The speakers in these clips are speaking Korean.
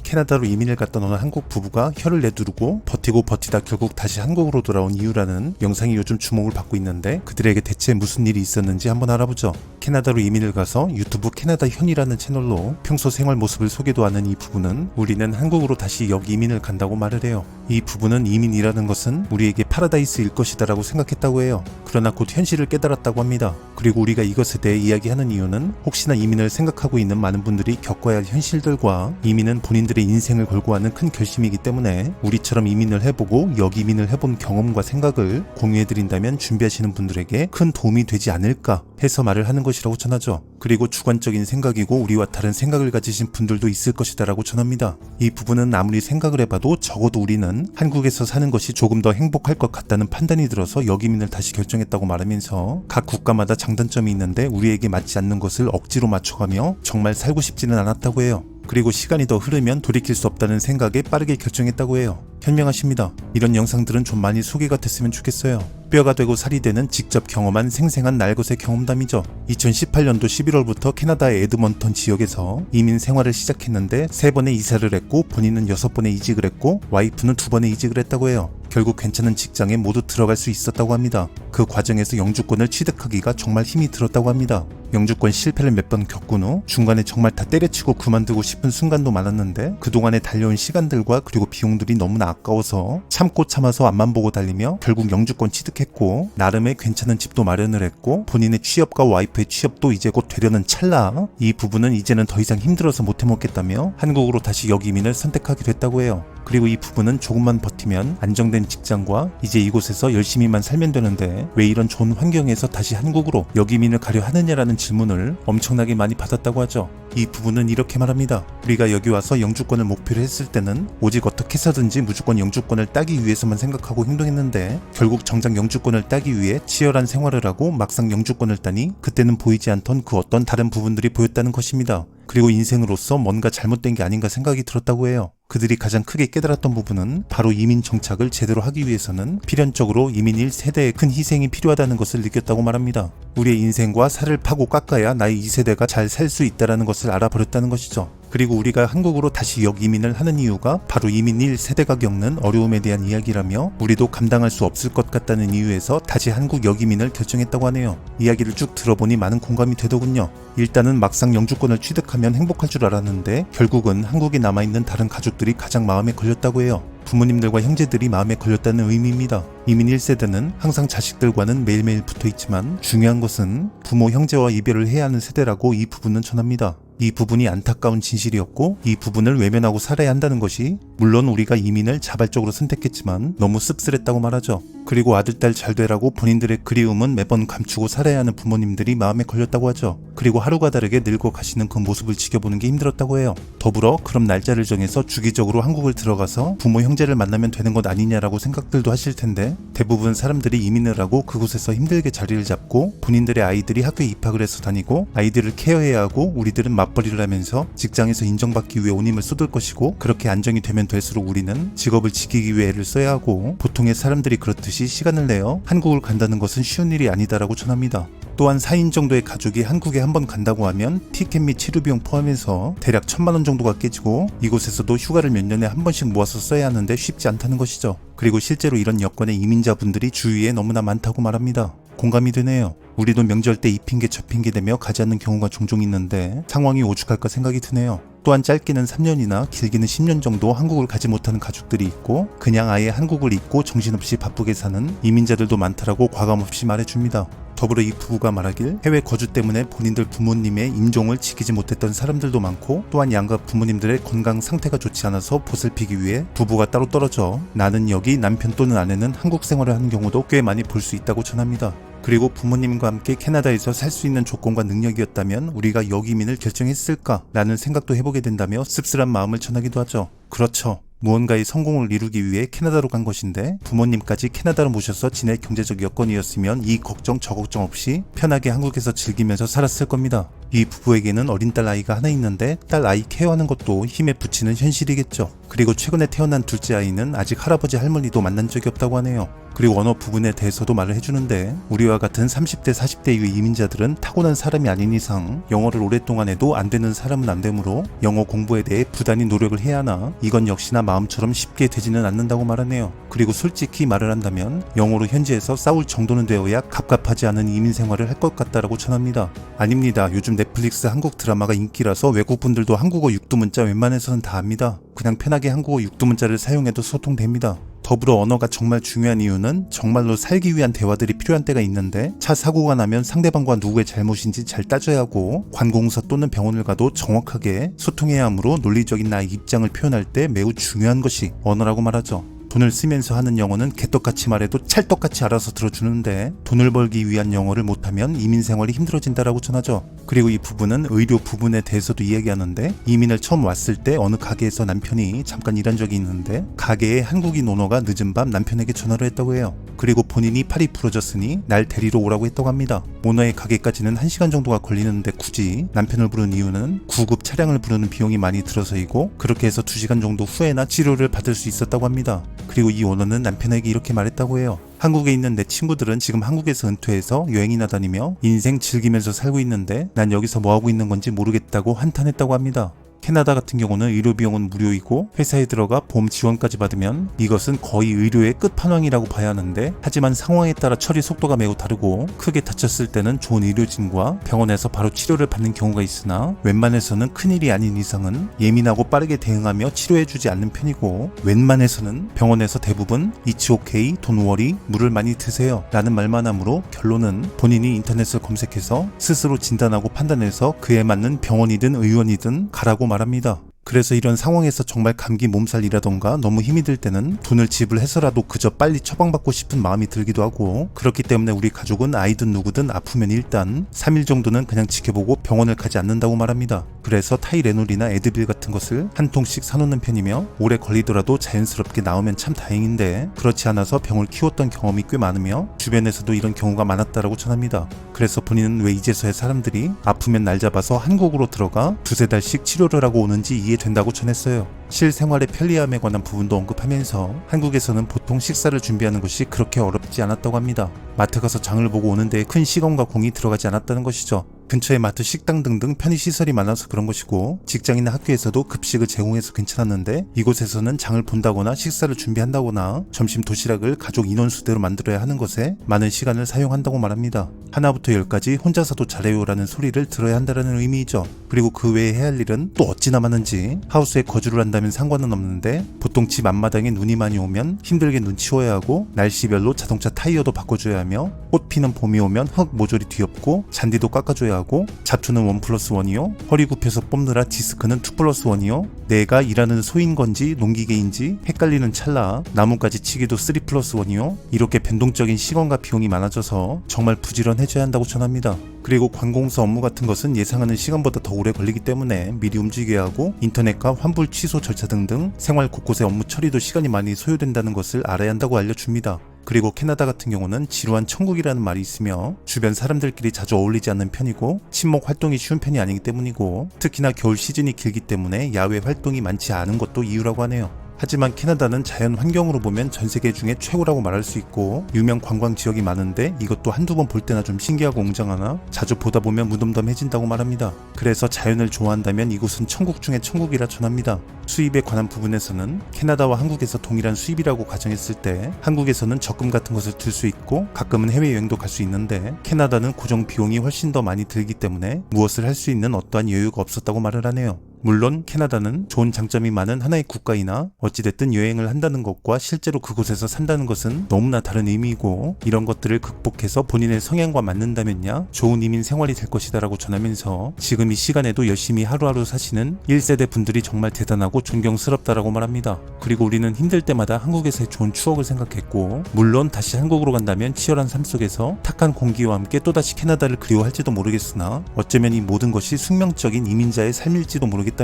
캐나다로 이민을 갔던 어느 한국 부부가 혀를 내두르고 버티고 버티다 결국 다시 한국으로 돌아온 이유라는 영상이 요즘 주목을 받고 있는데, 그들에게 대체 무슨 일이 있었는지 한번 알아보죠. 캐나다로 이민을 가서 유튜브 캐나다 현이라는 채널로 평소 생활 모습을 소개도 하는 이 부부는 우리는 한국으로 다시 역이민을 간다고 말을 해요. 이 부부는 이민이라는 것은 우리에게 파라다이스일 것이다 라고 생각했다고 해요. 그러나 곧 현실을 깨달았다고 합니다. 그리고 우리가 이것에 대해 이야기하는 이유는 혹시나 이민을 생각하고 있는 많은 분들이 겪어야 할 현실들과 이민은 본인들의 인생을 걸고 하는 큰 결심이기 때문에 우리처럼 이민을 해보고 역이민을 해본 경험과 생각을 공유해드린다면 준비하시는 분들에게 큰 도움이 되지 않을까 해서 말을 하는 것이라고 전하죠. 그리고 주관적인 생각이고 우리와 다른 생각을 가지신 분들도 있을 것이다 라고 전합니다. 이 부분은 아무리 생각을 해봐도 적어도 우리는 한국에서 사는 것이 조금 더 행복할 것 같다는 판단이 들어서 역이민을 다시 결정했다고 말하면서 각 국가마다 장단점이 있는데 우리에게 맞지 않는 것을 억지로 맞춰가며 정말 살고 싶지는 않았다고 해요. 그리고 시간이 더 흐르면 돌이킬 수 없다는 생각에 빠르게 결정했다고 해요. 현명하십니다. 이런 영상들은 좀 많이 소개가 됐으면 좋겠어요. 뼈가 되고 살이 되는 직접 경험한 생생한 날것의 경험담이죠. 2018년도 11월부터 캐나다의 에드먼턴 지역에서 이민 생활을 시작했는데 3번의 이사를 했고 본인은 6번의 이직을 했고 와이프는 2번의 이직을 했다고 해요. 결국 괜찮은 직장에 모두 들어갈 수 있었다고 합니다. 그 과정에서 영주권을 취득하기가 정말 힘이 들었다고 합니다. 영주권 실패를 몇 번 겪은 후 중간에 정말 다 때려치고 그만두고 싶은 순간도 많았는데 그동안에 달려온 시간들과 그리고 비용들이 너무나 아까워서 참고 참아서 앞만 보고 달리며 결국 영주권 취득했고 나름의 괜찮은 집도 마련을 했고 본인의 취업과 와이프의 취업도 이제 곧 되려는 찰나 이 부부는 이제는 더 이상 힘들어서 못 해먹겠다며 한국으로 다시 역이민을 선택하게 됐다고 해요. 그리고 이 부부는 조금만 버티면 안정된 직장과 이제 이곳에서 열심히만 살면 되는데 왜 이런 좋은 환경에서 다시 한국으로 역이민을 가려 하느냐라는 질문을 엄청나게 많이 받았다고 하죠. 이 부부는 이렇게 말합니다. 우리가 여기 와서 영주권을 목표로 했을 때는 오직 어떻게 해서든지 무조건 영주권을 따기 위해서만 생각하고 행동했는데 결국 정작 영주권을 따기 위해 치열한 생활을 하고 막상 영주권을 따니 그때는 보이지 않던 그 어떤 다른 부분들이 보였다는 것입니다. 그리고 인생으로서 뭔가 잘못된 게 아닌가 생각이 들었다고 해요. 그들이 가장 크게 깨달았던 부분은 바로 이민 정착을 제대로 하기 위해서는 필연적으로 이민 1세대의 큰 희생이 필요하다는 것을 느꼈다고 말합니다. 우리의 인생과 살을 파고 깎아야 나의 2세대가 잘 살 수 있다는 것을 알아버렸다는 것이죠. 그리고 우리가 한국으로 다시 역이민을 하는 이유가 바로 이민 1세대가 겪는 어려움에 대한 이야기라며 우리도 감당할 수 없을 것 같다는 이유에서 다시 한국 역이민을 결정했다고 하네요. 이야기를 쭉 들어보니 많은 공감이 되더군요. 일단은 막상 영주권을 취득하면 행복할 줄 알았는데 결국은 한국에 남아있는 다른 가족들이 가장 마음에 걸렸다고 해요. 부모님들과 형제들이 마음에 걸렸다는 의미입니다. 이민 1세대는 항상 자식들과는 매일매일 붙어있지만 중요한 것은 부모 형제와 이별을 해야 하는 세대라고 이 부부는 전합니다. 이 부분이 안타까운 진실이었고 이 부분을 외면하고 살아야 한다는 것이 물론 우리가 이민을 자발적으로 선택했지만 너무 씁쓸했다고 말하죠. 그리고 아들, 딸 잘 되라고 본인들의 그리움은 매번 감추고 살아야 하는 부모님들이 마음에 걸렸다고 하죠. 그리고 하루가 다르게 늙어 가시는 그 모습을 지켜보는 게 힘들었다고 해요. 더불어 그럼 날짜를 정해서 주기적으로 한국을 들어가서 부모 형제를 만나면 되는 것 아니냐라고 생각들도 하실 텐데 대부분 사람들이 이민을 하고 그곳에서 힘들게 자리를 잡고 본인들의 아이들이 학교에 입학을 해서 다니고 아이들을 케어해야 하고 우리들은 맞벌이를 하면서 직장에서 인정받기 위해 온 힘을 쏟을 것이고 그렇게 안정이 되면 될수록 우리는 직업을 지키기 위해 애를 써야 하고 보통의 사람들이 그렇듯이 시간을 내어 한국을 간다는 것은 쉬운 일이 아니다라고 전합니다. 또한 4인 정도의 가족이 한국에 한번 간다고 하면 티켓 및 치료비용 포함해서 대략 1,000만 원 정도가 깨지고 이곳에서도 휴가를 몇 년에 한 번씩 모아서 써야 하는데 쉽지 않다는 것이죠. 그리고 실제로 이런 여건의 이민자분들이 주위에 너무나 많다고 말합니다. 공감이 되네요. 우리도 명절 때 이 핑계 저 핑계 대며 가지 않는 경우가 종종 있는데 상황이 오죽할까 생각이 드네요. 또한 짧게는 3년이나 길게는 10년 정도 한국을 가지 못하는 가족들이 있고 그냥 아예 한국을 잊고 정신없이 바쁘게 사는 이민자들도 많다라고 과감없이 말해줍니다. 더불어 이 부부가 말하길 해외 거주 때문에 본인들 부모님의 임종을 지키지 못했던 사람들도 많고 또한 양가 부모님들의 건강 상태가 좋지 않아서 보살피기 위해 부부가 따로 떨어져 나는 여기 남편 또는 아내는 한국 생활을 하는 경우도 꽤 많이 볼 수 있다고 전합니다. 그리고 부모님과 함께 캐나다에서 살 수 있는 조건과 능력이었다면 우리가 역이민을 결정했을까 라는 생각도 해보게 된다며 씁쓸한 마음을 전하기도 하죠. 그렇죠. 무언가의 성공을 이루기 위해 캐나다로 간 것인데 부모님까지 캐나다로 모셔서 지낼 경제적 여건이었으면 이 걱정 저 걱정 없이 편하게 한국에서 즐기면서 살았을 겁니다. 이 부부에게는 어린 딸 아이가 하나 있는데 딸 아이 케어하는 것도 힘에 부치는 현실이겠죠. 그리고 최근에 태어난 둘째 아이는 아직 할아버지 할머니도 만난 적이 없다고 하네요. 그리고 언어 부분에 대해서도 말을 해주는데 우리와 같은 30대 40대 이후 이민자들은 타고난 사람이 아닌 이상 영어를 오랫동안 해도 안 되는 사람은 안 되므로 영어 공부에 대해 부단히 노력을 해야 하나 이건 역시나 마음처럼 쉽게 되지는 않는다고 말하네요. 그리고 솔직히 말을 한다면 영어로 현지에서 싸울 정도는 되어야 갑갑하지 않은 이민 생활을 할 것 같다라고 전합니다. 아닙니다. 요즘 넷플릭스 한국 드라마가 인기라서 외국분들도 한국어 육두문자 웬만해서는 다 압니다. 그냥 편하게 한국어 육두문자를 사용해도 소통됩니다. 더불어 언어가 정말 중요한 이유는 정말로 살기 위한 대화들이 필요한 때가 있는데 차 사고가 나면 상대방과 누구의 잘못인지 잘 따져야 하고 관공서 또는 병원을 가도 정확하게 소통해야 하므로 논리적인 나의 입장을 표현할 때 매우 중요한 것이 언어라고 말하죠. 돈을 쓰면서 하는 영어는 개떡같이 말해도 찰떡같이 알아서 들어주는데 돈을 벌기 위한 영어를 못하면 이민 생활이 힘들어진다라고 전하죠. 그리고 이 부분은 의료 부분에 대해서도 이야기하는데 이민을 처음 왔을 때 어느 가게에서 남편이 잠깐 일한 적이 있는데 가게에 한국인 오너가 늦은 밤 남편에게 전화를 했다고 해요. 그리고 본인이 팔이 부러졌으니 날 데리러 오라고 했다고 합니다. 오너의 가게까지는 1시간 정도가 걸리는데 굳이 남편을 부른 이유는 구급 차량을 부르는 비용이 많이 들어서이고 그렇게 해서 2시간 정도 후에나 치료를 받을 수 있었다고 합니다. 그리고 이 오너는 남편에게 이렇게 말했다고 해요. 한국에 있는 내 친구들은 지금 한국에서 은퇴해서 여행이나 다니며 인생 즐기면서 살고 있는데 난 여기서 뭐하고 있는 건지 모르겠다고 한탄했다고 합니다. 캐나다 같은 경우는 의료 비용은 무료이고 회사에 들어가 보험 지원까지 받으면 이것은 거의 의료의 끝판왕이라고 봐야 하는데 하지만 상황에 따라 처리 속도가 매우 다르고 크게 다쳤을 때는 좋은 의료진과 병원에서 바로 치료를 받는 경우가 있으나 웬만해서는 큰일이 아닌 이상은 예민하고 빠르게 대응하며 치료해주지 않는 편이고 웬만해서는 병원에서 대부분 It's okay, don't worry, 물을 많이 드세요 라는 말만 하므로 결론은 본인이 인터넷을 검색해서 스스로 진단하고 판단해서 그에 맞는 병원이든 의원이든 가라고 말합니다. 그래서 이런 상황에서 정말 감기 몸살이라던가 너무 힘이 들 때는 돈을 지불해서라도 그저 빨리 처방받고 싶은 마음이 들기도 하고 그렇기 때문에 우리 가족은 아이든 누구든 아프면 일단 3일 정도는 그냥 지켜보고 병원을 가지 않는다고 말합니다. 그래서 타이레놀이나 에드빌 같은 것을 한 통씩 사놓는 편이며 오래 걸리더라도 자연스럽게 나오면 참 다행인데 그렇지 않아서 병을 키웠던 경험이 꽤 많으며 주변에서도 이런 경우가 많았다라고 전합니다. 그래서 본인은 왜 이제서야 사람들이 아프면 날 잡아서 한국으로 들어가 2-3달씩 치료를 하고 오는지 이해된다고 전했어요. 실생활의 편리함에 관한 부분도 언급하면서 한국에서는 보통 식사를 준비하는 것이 그렇게 어렵지 않았다고 합니다. 마트 가서 장을 보고 오는 데에 큰 시간과 공이 들어가지 않았다는 것이죠. 근처에 마트, 식당 등등 편의시설이 많아서 그런 것이고 직장이나 학교에서도 급식을 제공해서 괜찮았는데 이곳에서는 장을 본다거나 식사를 준비한다거나 점심 도시락을 가족 인원수대로 만들어야 하는 것에 많은 시간을 사용한다고 말합니다. 하나부터 10까지 혼자서도 잘해요라는 소리를 들어야 한다는 의미이죠. 그리고 그 외에 해야 할 일은 또 어찌나 많은지 하우스에 거주를 한다면 상관은 없는데 보통 집 앞마당에 눈이 많이 오면 힘들게 눈 치워야 하고 날씨별로 자동차 타이어도 바꿔줘야 하며 꽃 피는 봄이 오면 흙 모조리 뒤엎고 잔디도 깎아줘야 하고 잡초는 1+1이요 허리 굽혀서 뽑느라 디스크는 2+1이요 내가 일하는 소인 건지 농기계인지 헷갈리는 찰나 나뭇가지 치기도 3+1이요 이렇게 변동적인 시간과 비용이 많아져서 정말 부지런해져야 한다고 전합니다. 그리고 관공서 업무 같은 것은 예상하는 시간보다 더 오래 걸리기 때문에 미리 움직여야 하고 인터넷과 환불 취소 절차 등등 생활 곳곳의 업무 처리도 시간이 많이 소요된다는 것을 알아야 한다고 알려줍니다. 그리고 캐나다 같은 경우는 지루한 천국이라는 말이 있으며 주변 사람들끼리 자주 어울리지 않는 편이고 친목 활동이 쉬운 편이 아니기 때문이고 특히나 겨울 시즌이 길기 때문에 야외 활동이 많지 않은 것도 이유라고 하네요. 하지만 캐나다는 자연 환경으로 보면 전 세계 중에 최고라고 말할 수 있고 유명 관광 지역이 많은데 이것도 한두 번 볼 때나 좀 신기하고 웅장하나 자주 보다 보면 무덤덤해진다고 말합니다. 그래서 자연을 좋아한다면 이곳은 천국 중에 천국이라 전합니다. 수입에 관한 부분에서는 캐나다와 한국에서 동일한 수입이라고 가정했을 때 한국에서는 적금 같은 것을 들 수 있고 가끔은 해외여행도 갈 수 있는데 캐나다는 고정 비용이 훨씬 더 많이 들기 때문에 무엇을 할 수 있는 어떠한 여유가 없었다고 말을 하네요. 물론 캐나다는 좋은 장점이 많은 하나의 국가이나 어찌됐든 여행을 한다는 것과 실제로 그곳에서 산다는 것은 너무나 다른 의미이고 이런 것들을 극복해서 본인의 성향과 맞는다면야 좋은 이민 생활이 될 것이다 라고 전하면서 지금 이 시간에도 열심히 하루하루 사시는 1세대 분들이 정말 대단하고 존경스럽다라고 말합니다. 그리고 우리는 힘들 때마다 한국에서의 좋은 추억을 생각했고 물론 다시 한국으로 간다면 치열한 삶 속에서 탁한 공기와 함께 또다시 캐나다를 그리워할지도 모르겠으나 어쩌면 이 모든 것이 숙명적인 이민자의 삶일지도 모르겠다며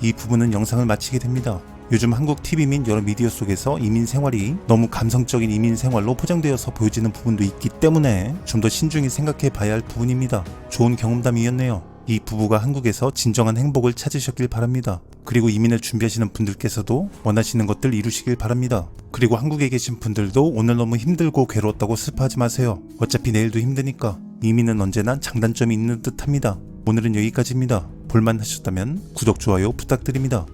이 부분은 영상을 마치게 됩니다. 요즘 한국 TV 및 여러 미디어 속에서 이민 생활이 너무 감성적인 이민 생활로 포장되어서 보여지는 부분도 있기 때문에 좀 더 신중히 생각해 봐야 할 부분입니다. 좋은 경험담이었네요. 이 부부가 한국에서 진정한 행복을 찾으셨길 바랍니다. 그리고 이민을 준비하시는 분들께서도 원하시는 것들 이루시길 바랍니다. 그리고 한국에 계신 분들도 오늘 너무 힘들고 괴로웠다고 슬퍼하지 마세요. 어차피 내일도 힘드니까. 이민은 언제나 장단점이 있는 듯 합니다. 오늘은 여기까지입니다. 볼만하셨다면 구독, 좋아요 부탁드립니다.